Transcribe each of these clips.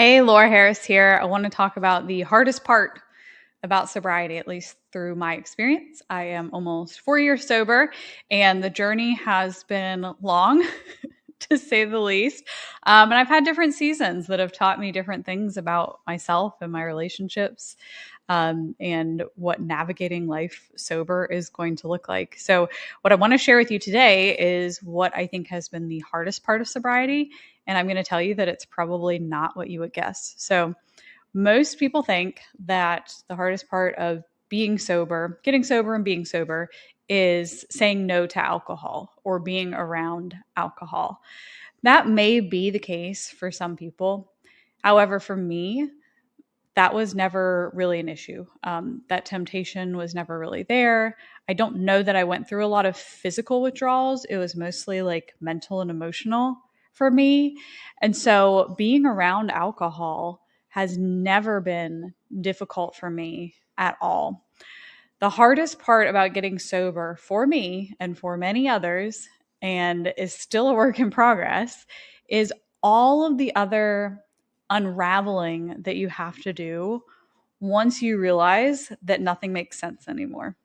Hey, Laura Harris here. I want to talk about the hardest part about sobriety, at least through my experience. I am almost 4 years sober, and the journey has been long, to say the least. And I've had different seasons that have taught me different things about myself and my relationships, and what navigating life sober is going to look like. So, what I want to share with you today is what I think has been the hardest part of sobriety. And I'm going to tell you that it's probably not what you would guess. So, most people think that the hardest part of being sober, getting sober and being sober, is saying no to alcohol or being around alcohol. That may be the case for some people. However, for me, that was never really an issue. That temptation was never really there. I don't know that I went through a lot of physical withdrawals. It was mostly like mental and emotional for me. And so being around alcohol has never been difficult for me at all. The hardest part about getting sober for me and for many others, and is still a work in progress, is all of the other unraveling that you have to do once you realize that nothing makes sense anymore.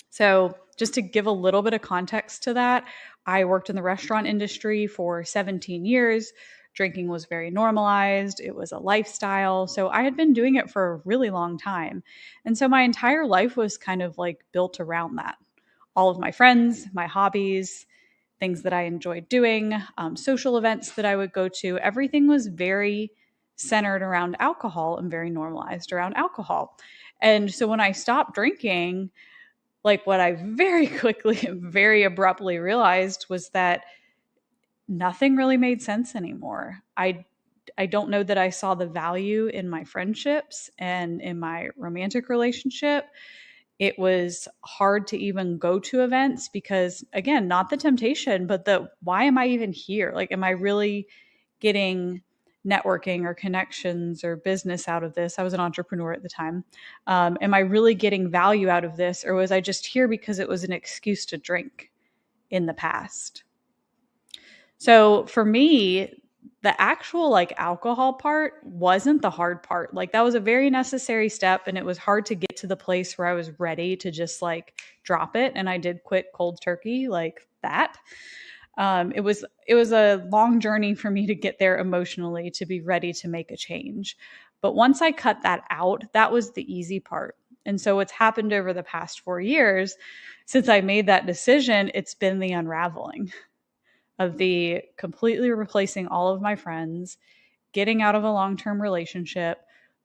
So, just to give a little bit of context to that, I worked in the restaurant industry for 17 years. Drinking was very normalized, it was a lifestyle. So, I had been doing it for a really long time. And so, my entire life was kind of like built around that. All of my friends, my hobbies, things that I enjoyed doing, social events that I would go to, everything was very centered around alcohol and very normalized around alcohol. And so when I stopped drinking, like what I very quickly and very abruptly realized was that nothing really made sense anymore. I don't know that I saw the value in my friendships and in my romantic relationship. It was hard to even go to events because, again, not the temptation, but the why am I even here? Like, am I really getting networking or connections or business out of this? I was an entrepreneur at the time. Am I really getting value out of this? Or was I just here because it was an excuse to drink in the past? So for me, the actual like alcohol part wasn't the hard part. Like that was a very necessary step and it was hard to get to the place where I was ready to just like drop it and I did quit cold turkey like that. It was a long journey for me to get there emotionally to be ready to make a change. But once I cut that out, that was the easy part. And so what's happened over the past 4 years since I made that decision, it's been the unraveling of the completely replacing all of my friends, getting out of a long-term relationship,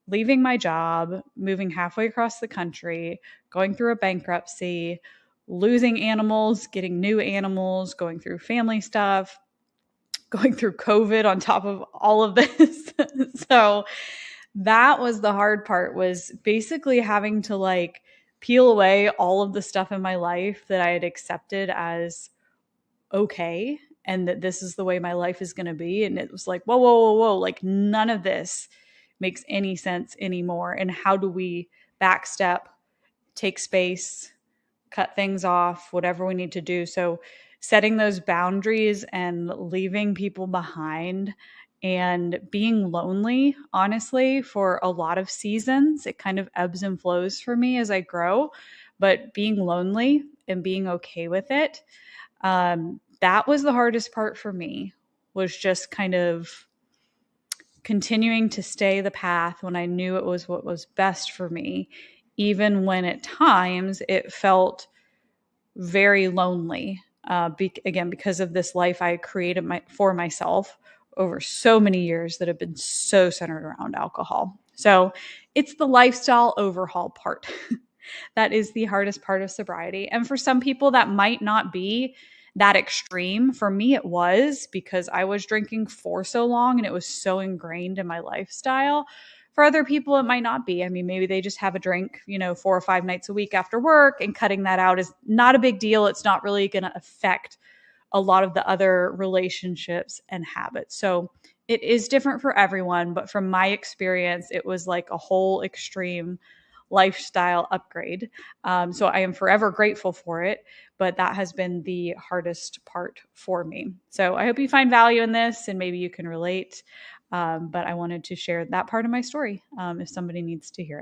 leaving my job, moving halfway across the country, going through a bankruptcy, losing animals, getting new animals, going through family stuff, going through COVID on top of all of this. So that was the hard part, was basically having to like peel away all of the stuff in my life that I had accepted as okay and that this is the way my life is going to be. And it was like, whoa, whoa, whoa, whoa, like none of this makes any sense anymore. And how do we backstep, take space, cut things off, whatever we need to do? So setting those boundaries and leaving people behind and being lonely, honestly, for a lot of seasons. It kind of ebbs and flows for me as I grow, but being lonely and being okay with it, that was the hardest part for me, was just kind of continuing to stay the path when I knew it was what was best for me, even when at times it felt very lonely. Again, because of this life I created for myself over so many years that have been so centered around alcohol. So it's the lifestyle overhaul part. That is the hardest part of sobriety. And for some people, that might not be that extreme. For me, it was, because I was drinking for so long and it was so ingrained in my lifestyle. For other people, it might not be. I mean, maybe they just have a drink, 4 or 5 nights a week after work, and cutting that out is not a big deal. It's not really going to affect a lot of the other relationships and habits. So it is different for everyone. But from my experience, it was like a whole extreme lifestyle upgrade. So I am forever grateful for it, but that has been the hardest part for me. So I hope you find value in this and maybe you can relate. But I wanted to share that part of my story if somebody needs to hear it.